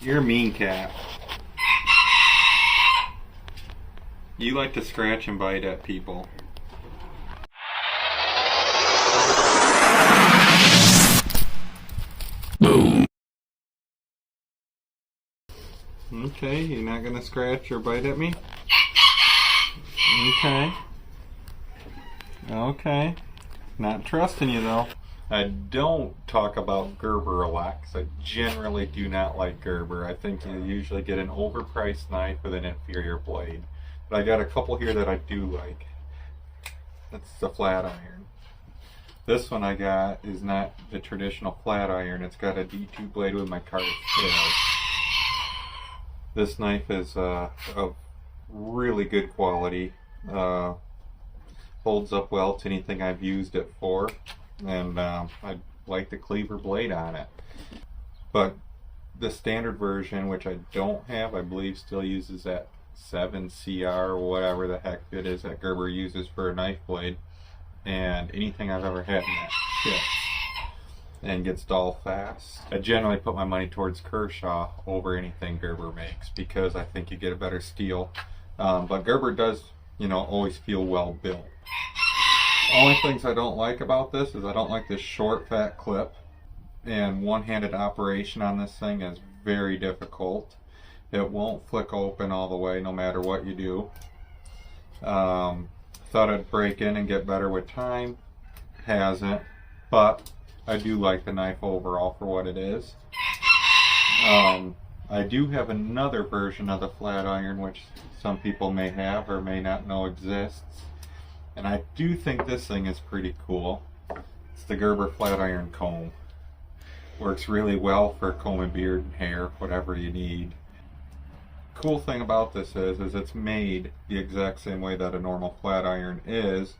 You're a mean cat. You like to scratch and bite at people. Okay, you're not gonna scratch or bite at me? Okay. Okay. Not trusting you though. I don't talk about Gerber a lot because I generally do not like Gerber. I think you usually get an overpriced knife with an inferior blade. But I got a couple here that I do like. That's the flat iron. This one I got is not the traditional flat iron. It's got a D2 blade with my card scale. This knife is of really good quality. Holds up well to anything I've used it for. And I like the cleaver blade on it. But the standard version, which I don't have, I believe still uses that 7CR or whatever the heck it is that Gerber uses for a knife blade. And anything I've ever had in that shit and gets dull fast. I generally put my money towards Kershaw over anything Gerber makes because I think you get a better steel. But Gerber does, always feel well built. Only things I don't like about this is I don't like this short fat clip, and one-handed operation on this thing is very difficult. It won't flick open all the way no matter what you do. Thought I'd break in and get better with time. Hasn't, but I do like the knife overall for what it is. I do have another version of the flat iron which some people may have or may not know exists. And I do think this thing is pretty cool. It's the Gerber flat iron comb. Works really well for combing beard and hair, whatever you need. Cool thing about this is it's made the exact same way that a normal flat iron is.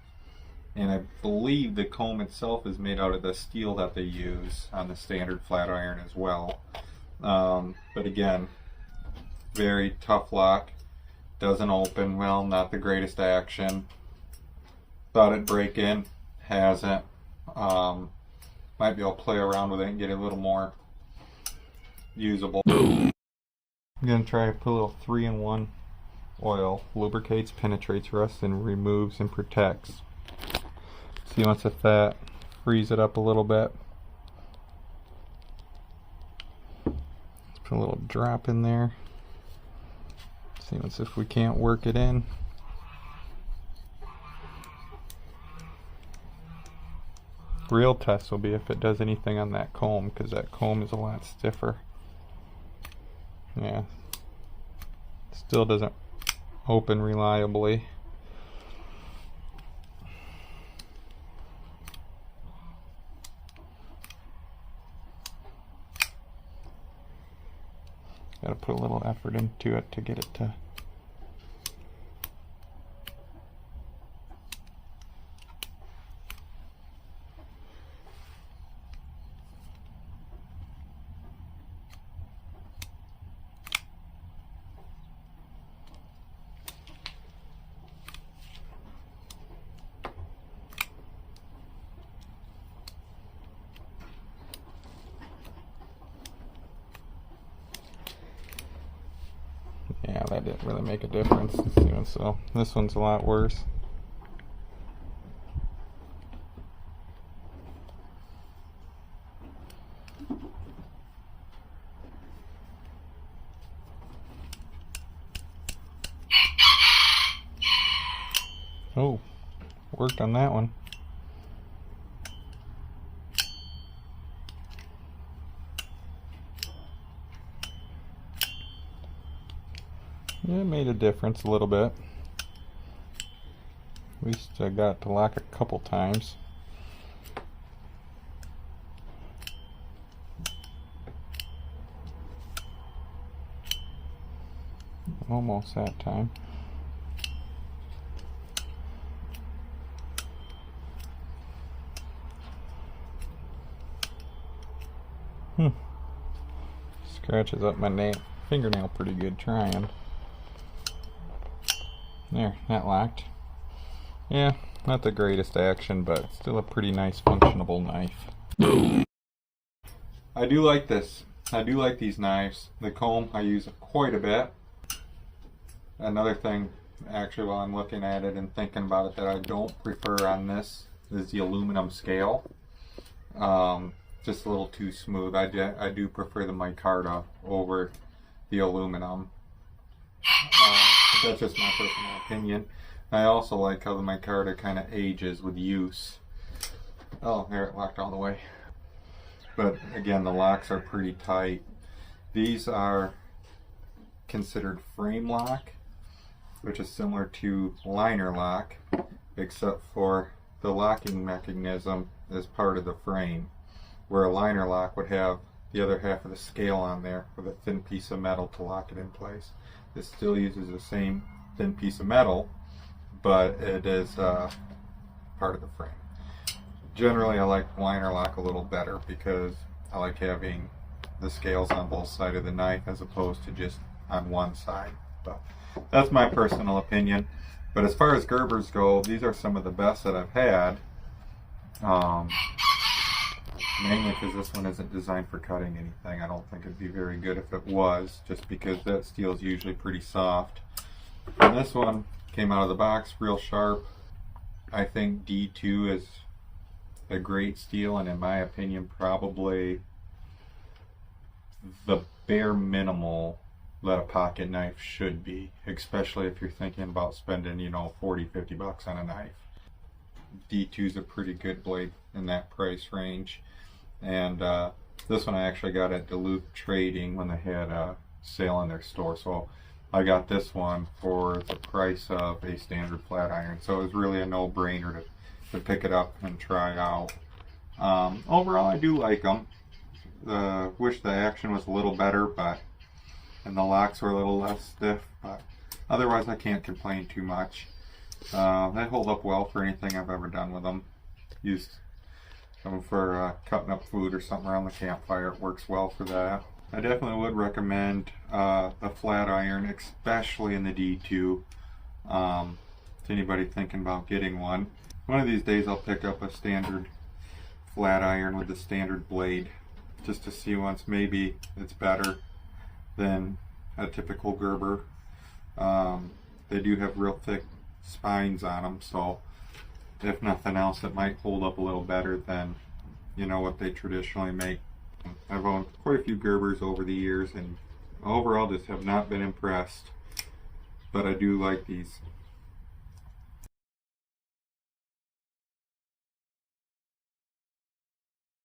And I believe the comb itself is made out of the steel that they use on the standard flat iron as well. But again, very tough lock. Doesn't open well, not the greatest action. Thought it'd break in, hasn't. Might be able to play around with it and get it a little more usable. I'm gonna try to put a little 3-in-1 oil. Lubricates, penetrates rust, and removes and protects. See once if that frees it up a little bit. Let's put a little drop in there. See once if we can't work it in. Real test will be if it does anything on that comb, because that comb is a lot stiffer. Yeah, still doesn't open reliably. Gotta put a little effort into it to get it to. Yeah, that didn't really make a difference. So this one's a lot worse. Oh, worked on that one. Yeah, it made a difference a little bit. At least I got to lock a couple times. Almost that time. Scratches up my fingernail pretty good trying. There, that locked. Yeah, not the greatest action, but still a pretty nice functionable knife. I do like this. I do like these knives. The comb I use quite a bit. Another thing, actually, while I'm looking at it and thinking about it, that I don't prefer on this is the aluminum scale. Just a little too smooth. I do prefer the micarta over the aluminum. That's just my personal opinion. I also like how the micarta kind of ages with use. Oh, there, it locked all the way. But again, the locks are pretty tight. These are considered frame lock, which is similar to liner lock, except for the locking mechanism is part of the frame, where a liner lock would have the other half of the scale on there with a thin piece of metal to lock it in place. This still uses the same thin piece of metal, but it is part of the frame. Generally, I like liner lock a little better because I like having the scales on both sides of the knife as opposed to just on one side. But that's my personal opinion. But as far as Gerbers go, these are some of the best that I've had. Mainly because this one isn't designed for cutting anything. I don't think it'd be very good if it was, just because that steel is usually pretty soft. And this one came out of the box real sharp. I think D2 is a great steel, and in my opinion probably the bare minimal that a pocket knife should be, especially if you're thinking about spending, you know, 40-50 bucks on a knife. D2 is a pretty good blade in that price range. And this one I actually got at Duluth Trading when they had a sale in their store, so I got this one for the price of a standard flat iron, so it was really a no-brainer to pick it up and try out. Overall, I do like them. Wish the action was a little better, and the locks were a little less stiff, but otherwise I can't complain too much. They hold up well for anything I've ever done with them. Used them for cutting up food or something around the campfire. It works well for that. I definitely would recommend the flat iron, especially in the D2, to anybody thinking about getting one. One of these days I'll pick up a standard flat iron with the standard blade, just to see once maybe it's better than a typical Gerber. They do have real thick spines on them, so if nothing else it might hold up a little better than, you know, what they traditionally make. I've owned quite a few Gerbers over the years and overall just have not been impressed, but I do like these